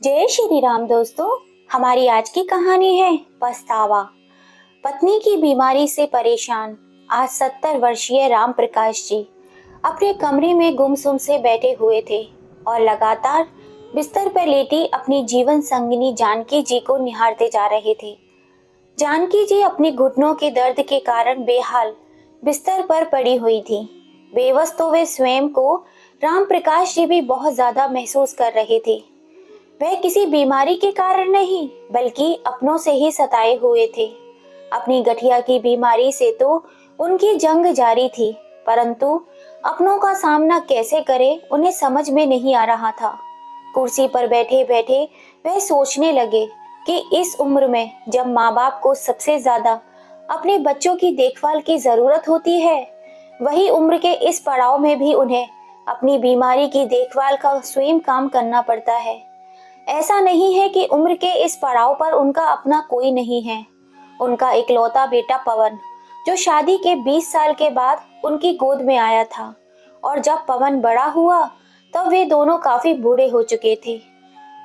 जय श्री राम दोस्तों। हमारी आज की कहानी है पछतावा। पत्नी की बीमारी से परेशान आज 70 वर्षीय राम प्रकाश जी अपने कमरे में गुमसुम से बैठे हुए थे और लगातार बिस्तर पर लेटी अपनी जीवन संगिनी जानकी जी को निहारते जा रहे थे। जानकी जी अपने घुटनों के दर्द के कारण बेहाल बिस्तर पर पड़ी हुई थी। बेबस तो वे स्वयं को राम प्रकाश जी भी बहुत ज्यादा महसूस कर रहे थे। वह किसी बीमारी के कारण नहीं बल्कि अपनों से ही सताए हुए थे। अपनी गठिया की बीमारी से तो उनकी जंग जारी थी, परंतु अपनों का सामना कैसे करें उन्हें समझ में नहीं आ रहा था। कुर्सी पर बैठे बैठे वह सोचने लगे कि इस उम्र में जब माँ बाप को सबसे ज्यादा अपने बच्चों की देखभाल की जरूरत होती है, वही उम्र के इस पड़ाव में भी उन्हें अपनी बीमारी की देखभाल का स्वयं काम करना पड़ता है। ऐसा नहीं है कि उम्र के इस पड़ाव पर उनका अपना कोई नहीं है। उनका इकलौता बेटा पवन, जो शादी के 20 साल के बाद उनकी गोद में आया था, और जब पवन बड़ा हुआ तब वे दोनों काफी बूढ़े हो चुके थे।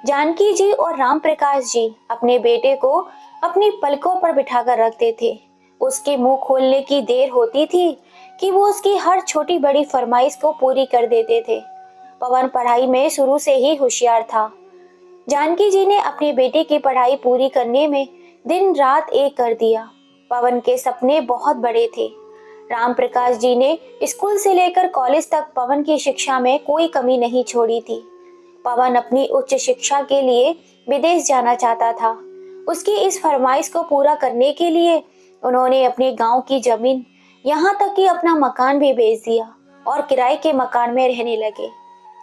जानकी जी और राम प्रकाश जी अपने बेटे को अपनी पलकों पर बिठाकर रखते थे। उसके मुंह खोलने की देर होती थी कि वो उसकी हर छोटी बड़ी फरमाइश को पूरी कर देते थे। पवन पढ़ाई में शुरू से ही होशियार था। जानकी जी ने अपने बेटे की पढ़ाई पूरी करने में दिन रात एक कर दिया। पवन के सपने बहुत बड़े थे। राम प्रकाश जी ने स्कूल से लेकर कॉलेज तक पवन की शिक्षा में कोई कमी नहीं छोड़ी थी। पवन अपनी उच्च शिक्षा के लिए विदेश जाना चाहता था। उसकी इस फरमाइश को पूरा करने के लिए उन्होंने अपने गांव की जमीन, यहाँ तक कि अपना मकान भी बेच दिया और किराए के मकान में रहने लगे।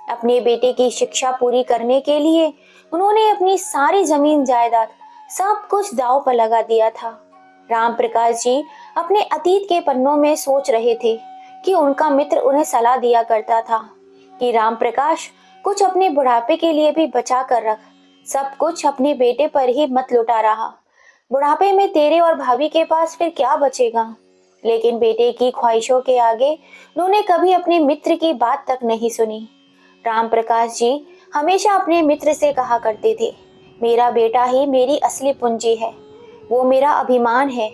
अपने बेटे की शिक्षा पूरी करने के लिए उन्होंने अपनी सारी जमीन जायदाद सब कुछ दांव पर लगा दिया था। राम प्रकाश जी अपने अतीत के पन्नों में सोच रहे थे कि उनका मित्र उन्हें सलाह दिया करता था कि राम प्रकाश, कुछ अपने बुढ़ापे के लिए भी बचा कर रख, सब कुछ अपने बेटे पर ही मत लुटा रहा। बुढ़ापे में तेरे और भाभी के पास फिर क्या बचेगा। लेकिन बेटे की ख्वाहिशों के आगे उन्होंने कभी अपने मित्र की बात तक नहीं सुनी। राम प्रकाश जी हमेशा अपने मित्र से कहा करते थे, मेरा बेटा ही मेरी असली पूंजी है, वो मेरा अभिमान है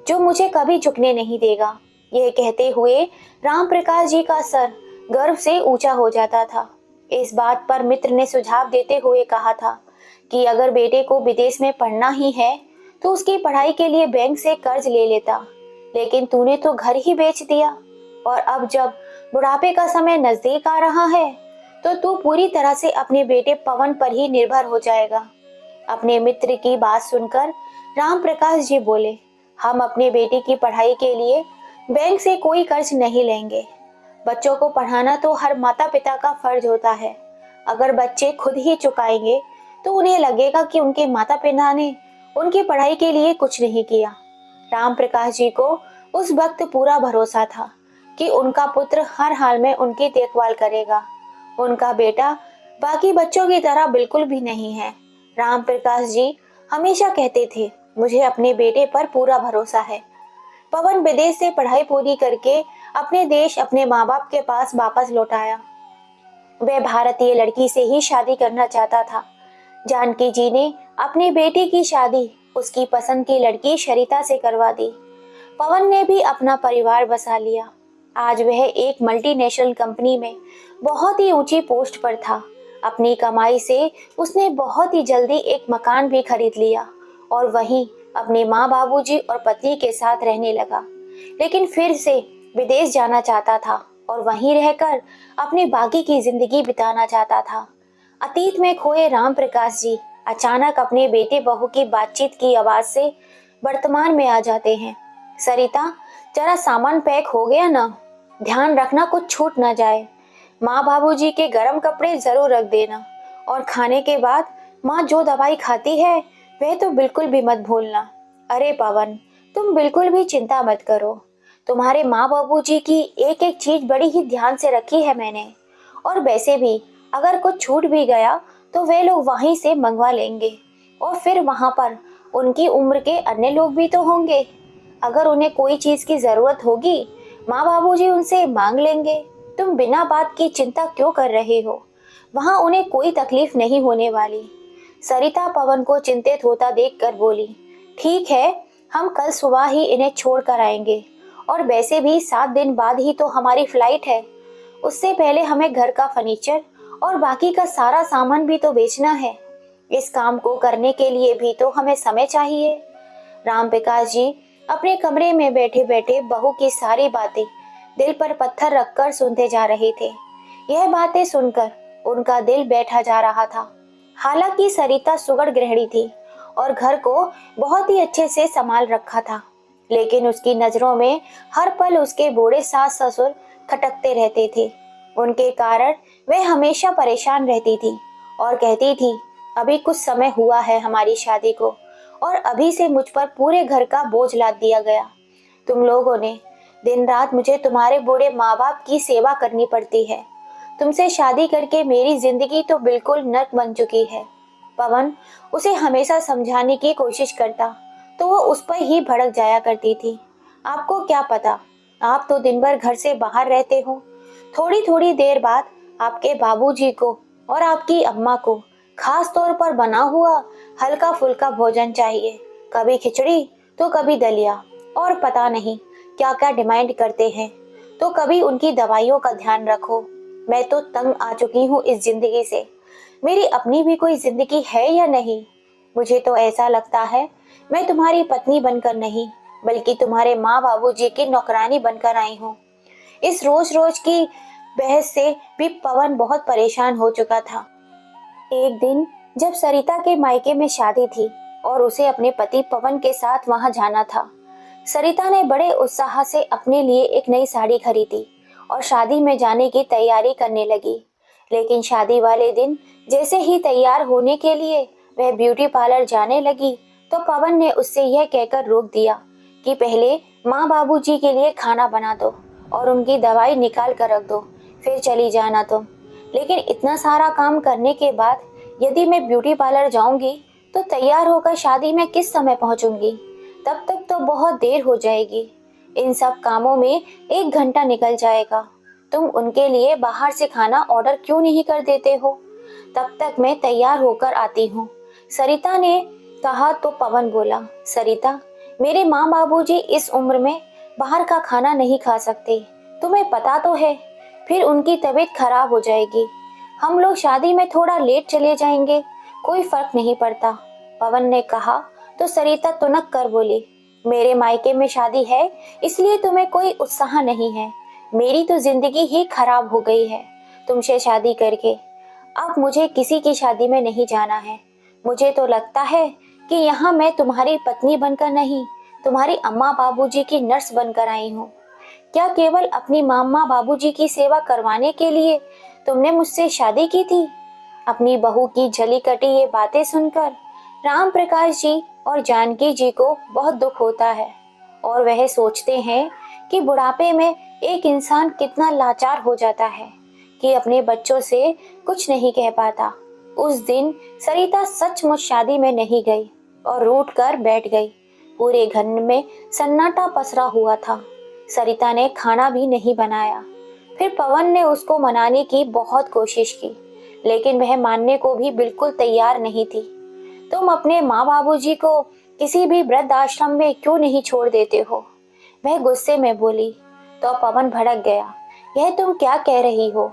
जो मुझे कभी झुकने नहीं देगा। यह कहते हुए राम प्रकाश जी का सर गर्व से ऊंचा हो जाता था। इस बात पर मित्र ने सुझाव देते हुए कहा था कि अगर बेटे को विदेश में पढ़ना ही है तो उसकी पढ़ाई के लिए बैंक से कर्ज ले लेता, लेकिन तूने तो घर ही बेच दिया, और अब जब बुढ़ापे का समय नजदीक आ रहा है तो तू पूरी तरह से अपने बेटे पवन पर ही निर्भर हो जाएगा। अपने मित्र की बात सुनकर राम प्रकाश जी बोले, हम अपने बेटे की पढ़ाई के लिए बैंक से कोई कर्ज नहीं लेंगे। बच्चों को पढ़ाना तो हर माता पिता का फर्ज होता है। अगर बच्चे खुद ही चुकाएंगे तो उन्हें लगेगा कि उनके माता पिता ने उनकी पढ़ाई के लिए कुछ नहीं किया। राम प्रकाश जी को उस वक्त पूरा भरोसा था कि उनका पुत्र हर हाल में उनकी देखभाल करेगा। उनका बेटा बाकी बच्चों की तरह बिल्कुल भी नहीं है। राम प्रकाश जी हमेशा कहते थे, मुझे अपने बेटे पर पूरा भरोसा है। पवन विदेश से पढ़ाई पूरी करके अपने देश, अपने माँ बाप के पास वापस लौट आया। वह भारतीय लड़की से ही शादी करना चाहता था। जानकी जी ने अपने बेटे की शादी उसकी पसंद की लड़की शरिता से करवा दी। पवन ने भी अपना परिवार बसा लिया। आज वह एक मल्टीनेशनल कंपनी में बहुत ही ऊंची पोस्ट पर था। अपनी कमाई से उसने बहुत ही जल्दी एक मकान भी खरीद लिया और वहीं अपने माँ बाबूजी और पति के साथ रहने लगा। लेकिन फिर से विदेश जाना चाहता था और वहीं रहकर अपनी बाकी की जिंदगी बिताना चाहता था। अतीत में खोए राम प्रकाश जी अचानक अपने बेटे बहू की बातचीत की आवाज से वर्तमान में आ जाते हैं। सरिता, जरा सामान पैक हो गया ना? ध्यान रखना कुछ छूट ना जाए। माँ बाबूजी के गर्म कपड़े जरूर रख देना, और खाने के बाद माँ जो दवाई खाती है वह तो बिल्कुल भी मत भूलना। अरे पवन, तुम बिल्कुल भी चिंता मत करो। तुम्हारे माँ बाबूजी की एक एक चीज बड़ी ही ध्यान से रखी है मैंने, और वैसे भी अगर कुछ छूट भी गया तो वे लोग वहीं से मंगवा लेंगे, और फिर वहां पर उनकी उम्र के अन्य लोग भी तो होंगे। अगर उन्हें कोई चीज की जरूरत होगी, माँ बाबूजी उनसे मांग लेंगे। तुम बिना बात की चिंता क्यों कर रहे हो? वहां उन्हें कोई तकलीफ नहीं होने वाली। सरिता पवन को चिंतित होता देखकर बोली, ठीक है, हम कल सुबह ही इन्हें छोड़ कर आएंगे, और वैसे भी 7 दिन बाद ही तो हमारी फ्लाइट है। उससे पहले हमें घर का फर्नीचर और बाकी का सारा सामान भी तो बेचना है। इस काम को करने के लिए भी तो हमें समय चाहिए। राम प्रकाश जी अपने कमरे में बैठे बैठे बहू की सारी बातें दिल पर पत्थर रखकर सुनते जा रहे थे। यह बातें सुनकर उनका दिल बैठा जा रहा था। हालांकि सरिता सुगढ़ गृहिणी थी और घर को बहुत ही अच्छे से संभाल रखा था, लेकिन उसकी नजरों में हर पल उसके बूढ़े सास ससुर खटकते रहते थे। उनके कारण वह हमेशा परेशान रहती थी और कहती थी, अभी कुछ समय हुआ है हमारी शादी को, और अभी से मुझ पर पूरे घर का बोझ लाद दिया गया। तुम लोगों ने दिन रात मुझे तुम्हारे बूढ़े माँ बाप की सेवा करनी पड़ती है। तुमसे शादी करके मेरी जिंदगी तो बिल्कुल नर्क बन चुकी है। पवन उसे हमेशा समझाने की कोशिश करता तो वो उस पर ही भड़क जाया करती थी। आपको क्या पता, आप तो दिन भर घर से बाहर रहते हो। थोड़ी थोड़ी देर बाद आपके बाबूजी को और आपकी अम्मा को खास तौर पर बना हुआ हल्का फुल्का भोजन चाहिए, कभी खिचड़ी तो कभी दलिया, और पता नहीं क्या क्या डिमांड करते हैं। तो कभी उनकी दवाइयों का ध्यान रखो। मैं तो तंग आ चुकी हूँ इस जिंदगी से। मेरी अपनी भी कोई जिंदगी है या नहीं? मुझे तो ऐसा लगता है मैं तुम्हारी पत्नी बनकर नहीं, बल्कि तुम्हारे माँ बाबूजी की नौकरानी बनकर आई हूँ। इस रोज रोज की बहस से भी पवन बहुत परेशान हो चुका था। एक दिन जब सरिता के मायके में शादी थी और उसे अपने पति पवन के साथ वहां जाना था, सरिता ने बड़े उत्साह से अपने लिए एक नई साड़ी खरीदी और शादी में जाने की तैयारी करने लगी। लेकिन शादी वाले दिन जैसे ही तैयार होने के लिए वह ब्यूटी पार्लर जाने लगी तो पवन ने उससे यह कहकर रोक दिया कि पहले माँ बाबूजी के लिए खाना बना दो और उनकी दवाई निकाल कर रख दो, फिर चली जाना तुम। लेकिन इतना सारा काम करने के बाद यदि मैं ब्यूटी पार्लर जाऊंगी तो तैयार होकर शादी में किस समय पहुंचूंगी? तब तक तो बहुत देर हो जाएगी। इन सब कामों में 1 घंटा निकल जाएगा। तुम उनके लिए बाहर से खाना ऑर्डर क्यों नहीं कर देते हो? तब तक मैं तैयार होकर आती हूँ, सरिता ने कहा। तो पवन बोला, सरिता, मेरे माँ बाबूजी इस उम्र में बाहर का खाना नहीं खा सकते, तुम्हें पता तो है। फिर उनकी तबीयत खराब हो जाएगी। हम लोग शादी में थोड़ा लेट चले जाएंगे, कोई फर्क नहीं पड़ता, पवन ने कहा। तो सरिता तुनक कर बोली, मेरे मायके में शादी है इसलिए तुम्हें कोई उत्साह नहीं है। मेरी तो जिंदगी ही खराब हो गई है तुमसे शादी करके। अब मुझे किसी की शादी में नहीं जाना है। मुझे तो लगता है कि यहाँ मैं तुम्हारी पत्नी बनकर नहीं, तुम्हारी अम्मा बाबूजी की नर्स बनकर आई हूँ। क्या केवल अपनी मामा बाबूजी की सेवा करवाने के लिए तुमने मुझसे शादी की थी? अपनी बहू की जली कटी ये बातें सुनकर राम प्रकाश जी और जानकी जी को बहुत दुख होता है और वह सोचते हैं कि बुढ़ापे में एक इंसान कितना लाचार हो जाता है कि अपने बच्चों से कुछ नहीं कह पाता। उस दिन सरिता सचमुच शादी में नहीं गई और रूठ कर बैठ गई। पूरे घर में सन्नाटा पसरा हुआ था। सरिता ने खाना भी नहीं बनाया। फिर पवन ने उसको मनाने की बहुत कोशिश की, लेकिन वह मानने को भी बिल्कुल तैयार नहीं थी। तुम अपने माँ बाबूजी को किसी भी वृद्ध आश्रम में क्यों नहीं छोड़ देते हो? वह गुस्से में बोली। तो पवन भड़क गया, यह तुम क्या कह रही हो?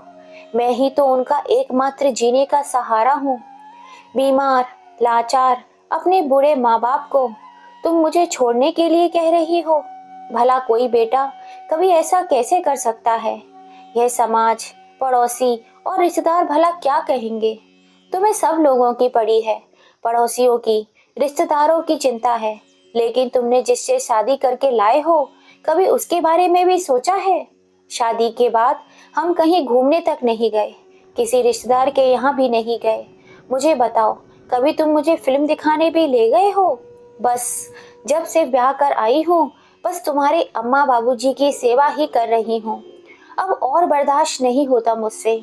मैं ही तो उनका एकमात्र जीने का सहारा हूँ। बीमार, लाचार अपने बूढ़े माँ बाप को तुम मुझे छोड़ने के लिए कह रही हो? भला कोई बेटा कभी ऐसा कैसे कर सकता है? यह समाज, पड़ोसी और रिश्तेदार भला क्या कहेंगे? तुम्हें सब लोगों की पड़ी है, पड़ोसियों की, रिश्तेदारों की चिंता है, लेकिन तुमने जिससे शादी करके लाए हो कभी उसके बारे में भी सोचा है? शादी के बाद हम कहीं घूमने तक नहीं गए, किसी रिश्तेदार के यहाँ भी नहीं गए। मुझे बताओ, कभी तुम मुझे फिल्म दिखाने भी ले गए हो? बस जब से ब्याह कर आई हूँ बस तुम्हारे अम्मा बाबूजी की सेवा ही कर रही हूँ। अब और बर्दाश्त नहीं होता मुझसे।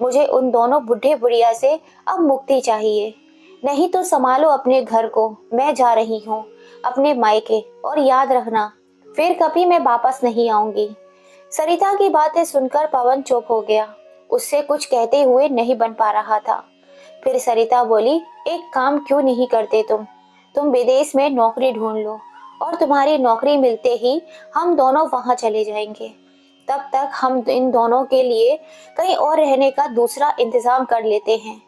मुझे उन दोनों बुढ़े बुढ़िया से अब मुक्ति चाहिए। नहीं तो संभालो अपने घर को, मैं जा रही हूँ अपने मायके, और याद रखना फिर कभी मैं वापस नहीं आऊंगी। सरिता की बातें सुनकर पवन चुप हो गया। उससे कुछ कहते हुए नहीं बन पा रहा था। फिर सरिता बोली, एक काम क्यों नहीं करते तुम विदेश में नौकरी ढूंढ लो और तुम्हारी नौकरी मिलते ही हम दोनों वहां चले जाएंगे। तब तक हम इन दोनों के लिए कहीं और रहने का दूसरा इंतजाम कर लेते हैं।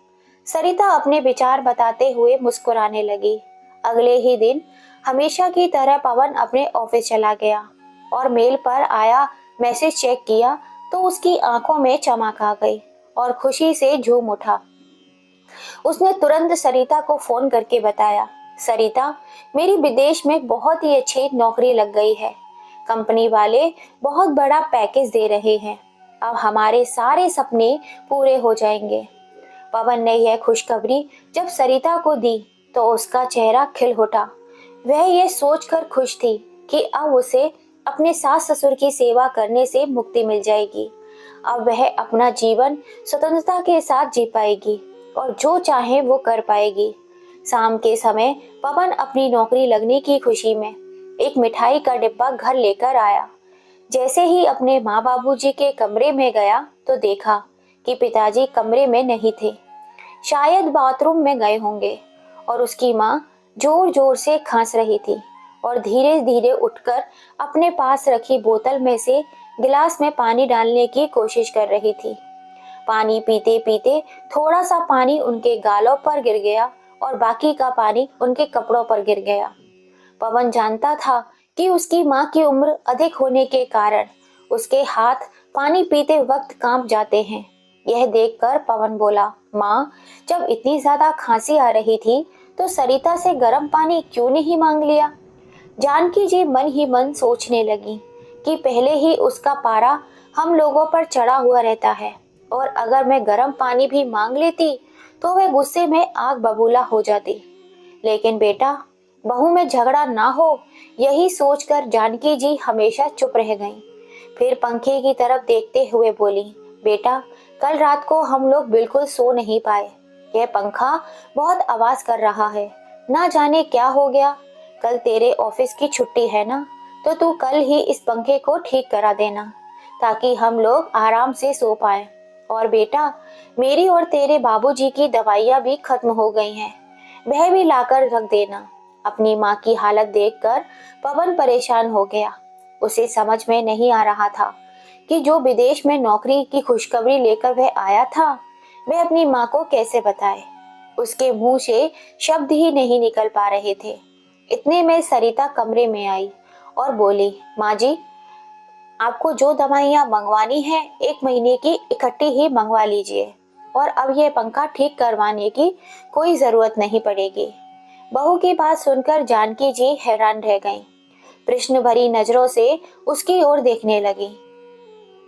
सरिता अपने विचार बताते हुए मुस्कुराने लगी। अगले ही दिन हमेशा की तरह पवन अपने ऑफिस चला गया और मेल पर आया मैसेज चेक किया तो उसकी आंखों में चमक आ गई और खुशी से झूम उठा। उसने तुरंत सरिता को फोन करके बताया, सरिता, मेरी विदेश में बहुत ही अच्छी नौकरी लग गई है। कंपनी वाले बहुत बड़ा पैकेज दे रहे हैं। अब हमारे सारे सपने पूरे हो जाएंगे। पवन ने यह खुशखबरी जब सरिता को दी तो उसका चेहरा खिल उठा। वह यह सोचकर खुश थी कि अब उसे अपने सास ससुर की सेवा करने से मुक्ति मिल जाएगी। अब वह अपना जीवन स्वतंत्रता के साथ जी पाएगी और जो चाहे वो कर पाएगी। शाम के समय पवन अपनी नौकरी लगने की खुशी में एक मिठाई का डिब्बा घर लेकर आया। जैसे ही अपने माँ बाबूजी के कमरे में गया तो देखा कि पिताजी कमरे में नहीं थे, शायद बाथरूम में गए होंगे। और उसकी माँ जोर जोर से खांस रही थी और धीरे धीरे उठकर अपने पास रखी बोतल में से गिलास में पानी डालने की कोशिश कर रही थी। पानी पीते पीते थोड़ा सा पानी उनके गालों पर गिर गया और बाकी का पानी उनके कपड़ों पर गिर गया। पवन जानता था कि उसकी माँ की उम्र अधिक होने के कारण उसके हाथ पानी पीते वक्त कांप जाते हैं। यह देखकर पवन बोला, माँ, जब इतनी ज्यादा खांसी आ रही थी तो सरिता से गर्म पानी क्यों नहीं मांग लिया। जानकी जी मन ही मन सोचने लगी कि पहले ही उसका पारा हम लोगों पर चढ़ा हुआ रहता है और अगर मैं गर्म पानी भी मांग लेती तो वह गुस्से में आग बबूला हो जाती। लेकिन बेटा, बहू में झगड़ा ना हो, यही सोचकर जानकी जी हमेशा चुप रह गईं। फिर पंखे की तरफ देखते हुए बोली, बेटा, कल रात को हम लोग बिल्कुल सो नहीं पाए। यह पंखा बहुत आवाज कर रहा है, ना जाने क्या हो गया। कल तेरे ऑफिस की छुट्टी है ना, तो तू कल ही इस पंखे को ठीक करा देना ताकि हम लोग आराम से सो पाए। और बेटा, मेरी और तेरे बाबूजी की दवाइयाँ भी खत्म हो गई हैं, वह भी लाकर रख देना। अपनी माँ की हालत देखकर पवन परेशान हो गया। उसे समझ में नहीं आ रहा था कि जो विदेश में नौकरी की खुशखबरी लेकर वह आया था वह अपनी माँ को कैसे बताए। उसके मुंह से शब्द ही नहीं निकल पा रहे थे। इतने में सरिता कमरे में आई और बोली, माँ जी, आपको जो दवाइयाँ मंगवानी है 1 महीने की इकट्ठी ही मंगवा लीजिए और अब यह पंखा ठीक करवाने की कोई जरूरत नहीं पड़ेगी। बहू की बात सुनकर जानकी जी हैरान रह गईं। प्रश्न भरी नजरों से उसकी ओर देखने लगी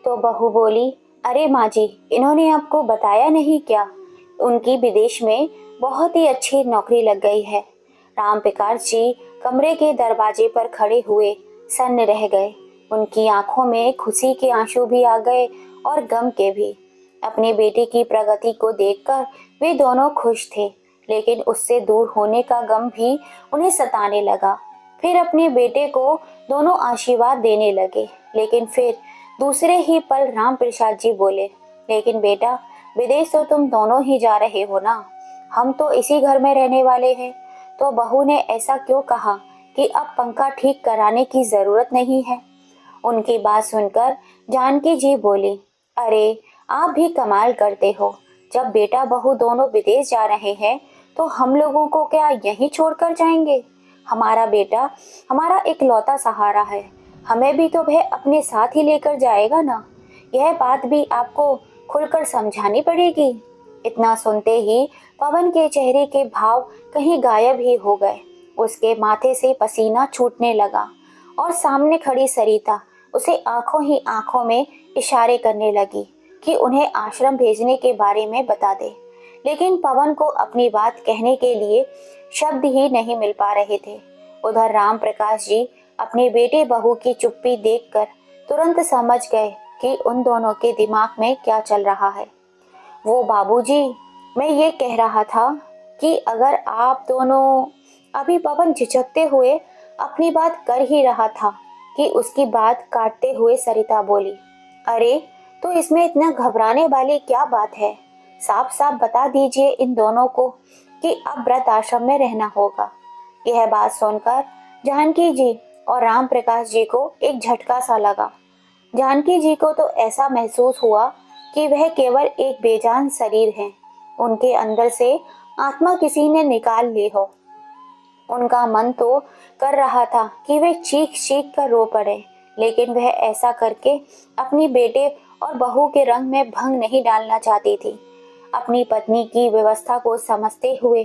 तो बहू बोली, अरे माँ जी, इन्होंने आपको बताया नहीं क्या? उनकी विदेश में बहुत ही अच्छी नौकरी लग गई है। राम प्रकाश जी कमरे के दरवाजे पर खड़े हुए सन्न रह गए। उनकी आंखों में खुशी के आंसू भी आ गए और गम के भी। अपने बेटे की प्रगति को देखकर वे दोनों खुश थे, लेकिन उससे दूर होने का गम भी उन्हें सताने लगा। फिर अपने बेटे को दोनों आशीर्वाद देने लगे, लेकिन फिर दूसरे ही पल राम प्रसाद जी बोले, लेकिन बेटा, विदेश तो तुम दोनों ही जा रहे हो ना, हम तो इसी घर में रहने वाले हैं। तो बहू ने ऐसा क्यों कहा कि अब पंखा ठीक कराने की जरूरत नहीं है? उनकी बात सुनकर जानकी जी बोली, अरे आप भी कमाल करते हो। जब बेटा बहू दोनों विदेश जा रहे हैं तो हम लोगों को क्या यहीं छोड़कर जाएंगे? हमारा बेटा हमारा इकलौता सहारा है, हमें भी तो वह अपने साथ ही लेकर जाएगा ना। यह बात भी आपको खुलकर समझानी पड़ेगी। इतना सुनते ही पवन के चेहरे के भाव कहीं गायब ही हो गए। उसके माथे से पसीना छूटने लगा और सामने खड़ी सरिता उसे आंखों ही आंखों में इशारे करने लगी कि उन्हें आश्रम भेजने के बारे में बता दे। लेकिन पवन को अपनी बात कहने के लिए शब्द ही नहीं मिल पा रहे थे। उधर राम प्रकाश जी अपने बेटे बहू की चुप्पी देखकर तुरंत समझ गए कि उन दोनों के दिमाग में क्या चल रहा है। वो, बाबूजी, मैं ये कह रहा था कि अगर आप दोनों। अभी पवन झिझकते हुए अपनी बात कर ही रहा था कि उसकी बात काटते हुए सरिता बोली, अरे तो इसमें इतना घबराने वाली क्या बात है? साफ साफ बता दीजिए इन दोनों को कि अब व्रत आश्रम में रहना होगा। यह बात सुनकर जानकी जी और राम प्रकाश जी को एक झटका सा लगा। जानकी जी को तो ऐसा महसूस हुआ कि वह केवल एक बेजान शरीर है, उनके अंदर से आत्मा किसी ने निकाल ली हो। उनका मन तो कर रहा था कि वे चीख चीख कर रो पड़े, लेकिन वह ऐसा करके अपनी बेटे और बहू के रंग में भंग नहीं डालना चाहती थी। अपनी पत्नी की व्यवस्था को समझते हुए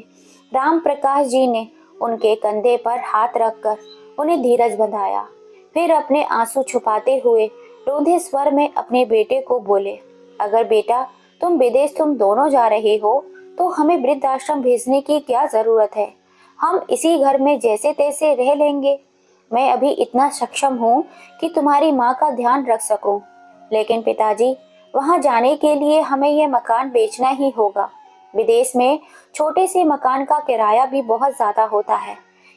राम प्रकाश जी ने उनके कंधे पर हाथ रखकर उन्हें धीरज बंधाया। फिर अपने आंसू छुपाते हुए रोंदे स्वर में अपने बेटे को बोले, अगर बेटा तुम विदेश तुम दोनों जा रहे हो तो हमें वृद्धाश्रम भेजने की क्या जरूरत है। हम इसी घर में जैसे तैसे रह लेंगे। मैं अभी इतना सक्षम हूँ कि तुम्हारी माँ का ध्यान रख सकूं, लेकिन पिताजी वहां जाने के लिए हमें यह मकान बेचना ही होगा। विदेश में छोटे से मकान का किराया भी बहुत ज्यादा होता है,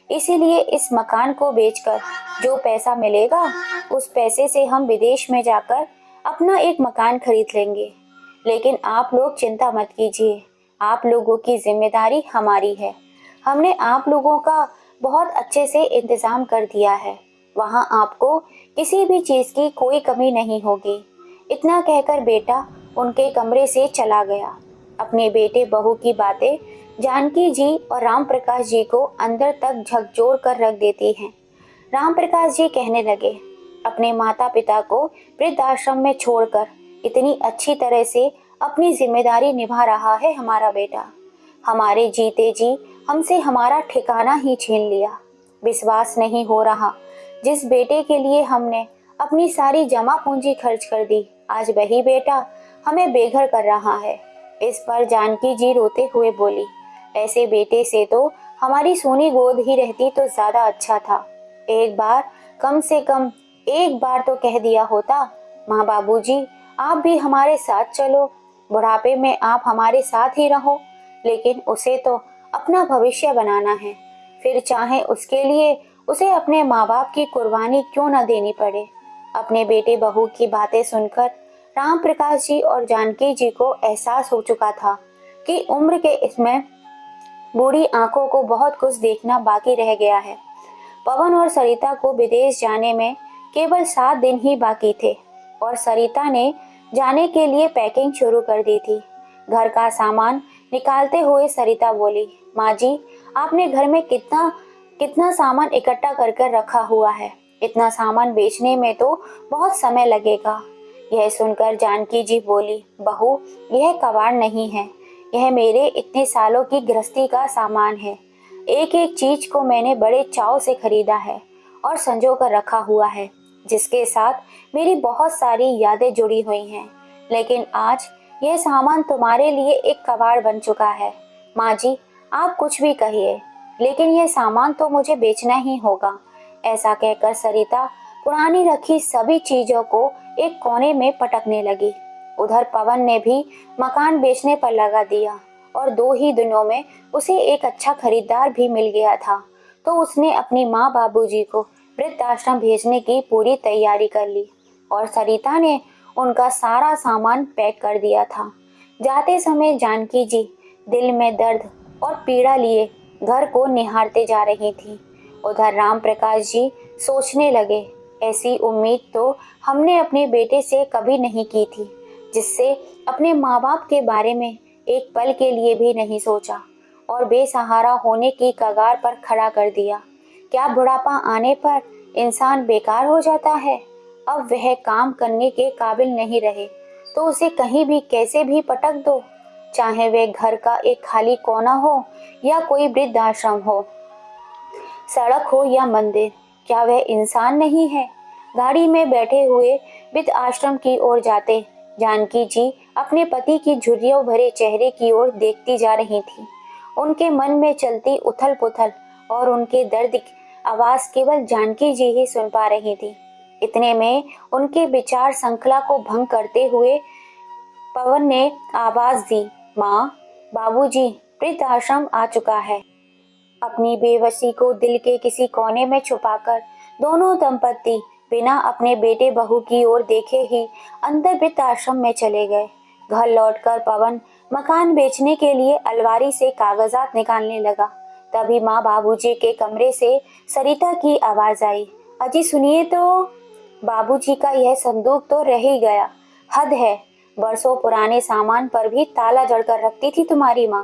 इसीलिए इस मकान को बेचकर जो पैसा मिलेगा उस पैसे से हम विदेश में जाकर अपना एक मकान खरीद लेंगे। लेकिन आप लोग चिंता मत कीजिए, आप लोगों की जिम्मेदारी हमारी है। हमने आप लोगों का बहुत अच्छे से इंतजाम कर दिया है, वहां आपको किसी भी चीज की कोई कमी नहीं होगी। इतना कहकर बेटा उनके कमरे से चला गया। अपने बेटे बहू की बातें जानकी जी और राम प्रकाश जी को अंदर तक झकझोर कर रख देती हैं। राम प्रकाश जी कहने लगे, अपने माता पिता को वृद्धाश्रम में छोड़कर इतनी अच्छी तरह से अपनी जिम्मेदारी निभा रहा है हमारा बेटा। हमारे जीते जी हमसे हमारा ठिकाना ही छीन लिया। विश्वास नहीं हो रहा, जिस बेटे के लिए हमने अपनी सारी जमा पूंजी खर्च कर दी, आज वही बेटा हमें बेघर कर रहा है। इस पर जानकी जी रोते हुए बोली, ऐसे बेटे से तो हमारी सोनी गोद ही रहती तो ज्यादा अच्छा था। एक बार कम से कम एक बार तो कह दिया होता, माँ बाबूजी आप भी हमारे साथ चलो, बुढ़ापे में आप हमारे साथ ही रहो। लेकिन उसे तो अपना भविष्य बनाना है, फिर चाहे उसके लिए उसे अपने माँ बाप की कुर्बानी क्यों न देनी पड़े। अपने बेटे बहू की बातें सुनकर राम प्रकाश जी और जानकी जी को एहसास हो चुका था कि उम्र के इसमें बूढ़ी आंखों को बहुत कुछ देखना बाकी रह गया है। पवन और सरिता को विदेश जाने में केवल 7 दिन ही बाकी थे और सरिता ने जाने के लिए पैकिंग शुरू कर दी थी। घर का सामान निकालते हुए सरिता बोली, माँ जी आपने घर में कितना कितना सामान इकट्ठा कर कर रखा हुआ है, इतना सामान बेचने में तो बहुत समय लगेगा। यह सुनकर जानकी जी बोली, बहू यह कबाड़ नहीं है, यह मेरे इतने सालों की गृहस्थी का सामान है। एक एक चीज को मैंने बड़े चाव से खरीदा है और संजो कर रखा हुआ है, जिसके साथ मेरी बहुत सारी यादें जुड़ी हुई हैं। लेकिन आज यह सामान तुम्हारे लिए एक कबाड़ बन चुका है। माँ जी आप कुछ भी कहिए, लेकिन यह सामान तो मुझे बेचना ही होगा। ऐसा कहकर सरिता पुरानी रखी सभी चीजों को एक कोने में पटकने लगी। उधर पवन ने भी मकान बेचने पर लगा दिया और 2 ही दिनों में उसे एक अच्छा खरीदार भी मिल गया था, तो उसने अपनी माँ बाबूजी को वृद्धाश्रम भेजने की पूरी तैयारी कर ली और सरिता ने उनका सारा सामान पैक कर दिया था। जाते समय जानकी जी दिल में दर्द और पीड़ा लिए घर को निहारते जा रही थी। उधर राम प्रकाश जी सोचने लगे, ऐसी उम्मीद तो हमने अपने बेटे से कभी नहीं की थी, जिससे अपने माँ बाप के बारे में एक पल के लिए भी नहीं सोचा और बेसहारा होने की कगार पर खड़ा कर दिया। क्या बुढ़ापा आने पर इंसान बेकार हो जाता है? अब वह काम करने के काबिल नहीं रहे तो उसे कहीं भी कैसे भी पटक दो, चाहे वह घर का एक खाली कोना हो या कोई वृद्धाश्रम हो, सड़क हो या मंदिर। क्या वह इंसान नहीं है? गाड़ी में बैठे हुए वृद्ध आश्रम की ओर जाते जानकी जी अपने पति की झुर्रियों भरे चेहरे की ओर देखती जा रही थी। उनके मन में चलती उथल पुथल और उनके दर्द की आवाज केवल जानकी जी ही सुन पा रही थी। इतने में उनके विचार श्रृंखला को भंग करते हुए पवन ने आवाज दी, माँ बाबूजी वृद्धाश्रम आ चुका है। अपनी बेबसी को दिल के किसी कोने में छुपाकर दोनों दंपत्ति बिना अपने बेटे बहू की ओर देखे ही अंदर वृद्धाश्रम में चले गए। घर लौटकर पवन मकान बेचने के लिए अलमारी से कागजात निकालने लगा। तभी माँ बाबूजी के कमरे से सरिता की आवाज आई, अजी सुनिए तो। बाबूजी का यह संदूक तो रह ही गया। हद है, बरसों पुराने सामान पर भी ताला जड़कर रखती थी तुम्हारी माँ।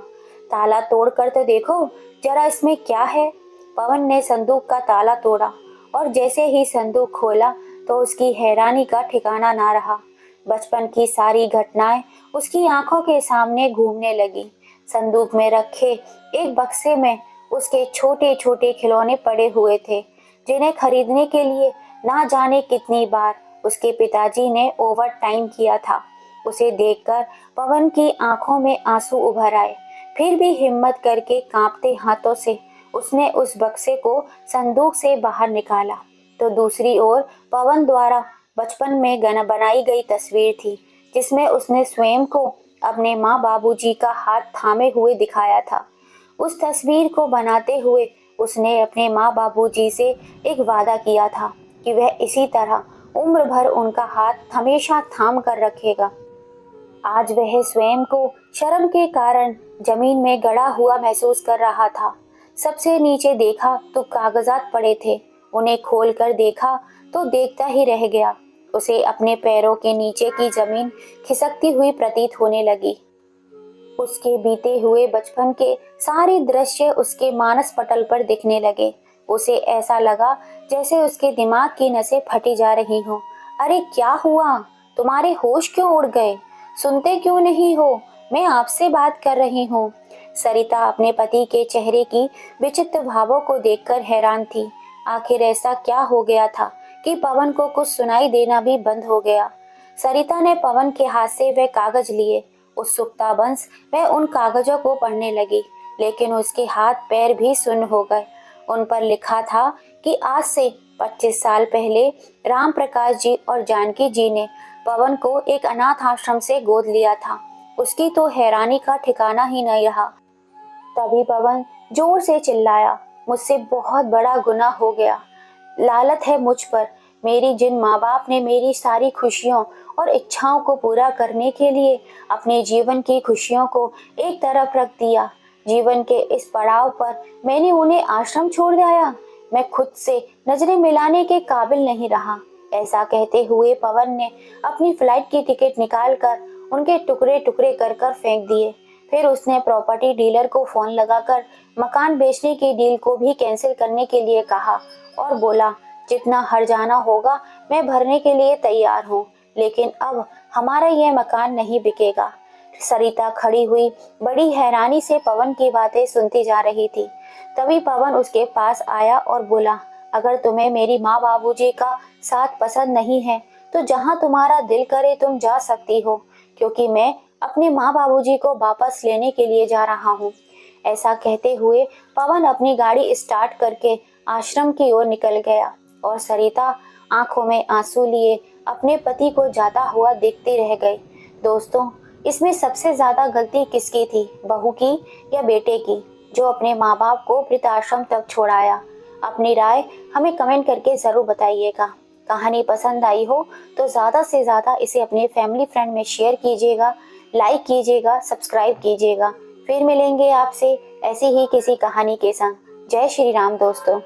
ताला तोड़ कर तो देखो जरा इसमें क्या है। पवन ने संदूक का ताला तोड़ा और जैसे ही संदूक खोला तो उसकी हैरानी का ठिकाना ना रहा। बचपन की सारी घटनाएं उसकी आंखों के सामने घूमने लगी। संदूक में रखे एक बक्से में उसके छोटे छोटे खिलौने पड़े हुए थे, जिन्हें खरीदने के लिए ना जाने कितनी बार उसके पिताजी ने ओवर टाइम किया था। उसे देखकर पवन की आंखों में आंसू उभर आए। फिर भी हिम्मत करके कांपते हाथों से उसने उस बक्से को संदूक से बाहर निकाला तो दूसरी ओर पवन द्वारा बचपन में बनाई गई तस्वीर थी, जिसमें उसने स्वयं को अपने माँ बाबूजी का हाथ थामे हुए दिखाया था। उस तस्वीर को बनाते हुए उसने अपने माँ बाबूजी से एक वादा किया था कि वह इसी तरह उम्र भर उनका हाथ हमेशा थाम कर रखेगा। आज वह स्वयं को शर्म के कारण जमीन में गड़ा हुआ महसूस कर रहा था। सबसे नीचे देखा तो कागजात पड़े थे। उन्हें खोलकर देखा तो देखता ही रह गया। उसे अपने पैरों के नीचे की जमीन खिसकती हुई प्रतीत होने लगी। उसके बीते हुए बचपन के सारे दृश्य उसके मानस पटल पर दिखने लगे। उसे ऐसा लगा जैसे उसके दिमाग की नसें फटी जा रही हों। अरे क्या हुआ? तुम्हारे होश क्यों उड़ गए? सुनते क्यों नहीं हो? मैं आपसे बात कर रही हूँ। सरिता अपने पति के चेहरे की विचित्र भावों को देखकर हैरान थी। आखिर ऐसा क्या हो गया था कि पवन को कुछ सुनाई देना भी बंद हो गया। सरिता ने पवन के हाथ से वह कागज लिए। उत्सुकता बंस वह उन कागजों को पढ़ने लगी, लेकिन उसके हाथ पैर भी सुन्न हो गए। उन पर लिखा था कि आज से 25 साल पहले राम प्रकाश जी और जानकी जी ने पवन को एक अनाथ आश्रम से गोद लिया था। उसकी तो हैरानी का ठिकाना ही नहीं रहा। तभी पवन जोर से चिल्लाया, मुझसे बहुत बड़ा गुनाह हो गया। लालत है मुझ पर। मेरी जिन माँ बाप ने मेरी सारी खुशियों और इच्छाओं को पूरा करने के लिए अपने जीवन की खुशियों को एक तरफ रख दिया, जीवन के इस पड़ाव पर मैंने उन्हें आश्रम छोड़ दिया। मैं खुद से नजरें मिलाने के काबिल नहीं रहा। ऐसा कहते हुए पवन ने अपनी फ्लाइट की टिकट निकालकर उनके टुकड़े टुकड़े कर कर फेंक दिए। फिर उसने प्रॉपर्टी डीलर को फोन लगाकर मकान बेचने की डील को भी कैंसिल करने के लिए कहा और बोला, जितना हर्जाना होगा मैं भरने के लिए तैयार हूँ, लेकिन अब हमारा यह मकान नहीं बिकेगा। सरिता खड़ी हुई बड़ी हैरानी से पवन की बातें सुनती जा रही थी। तभी पवन उसके पास आया और बोला, अगर तुम्हें मेरी माँ बाबूजी का साथ पसंद नहीं है तो जहाँ तुम्हारा दिल करे तुम जा सकती हो, क्योंकि मैं अपने माँ बाबूजी को वापस लेने के लिए जा रहा हूँ। ऐसा कहते हुए पवन अपनी गाड़ी स्टार्ट करके आश्रम की ओर निकल गया और सरिता आंखों में आंसू लिए अपने पति को जाता हुआ देखती रह गई। दोस्तों, इसमें सबसे ज्यादा गलती किसकी थी, बहू की या बेटे की, जो अपने माँ बाप को वृद्धाश्रम तक छोड़ाया? अपनी राय हमें कमेंट करके जरूर बताइएगा। कहानी पसंद आई हो तो ज़्यादा से ज़्यादा इसे अपने फैमिली फ्रेंड में शेयर कीजिएगा, लाइक कीजिएगा, सब्सक्राइब कीजिएगा। फिर मिलेंगे आपसे ऐसी ही किसी कहानी के संग। जय श्री राम दोस्तों।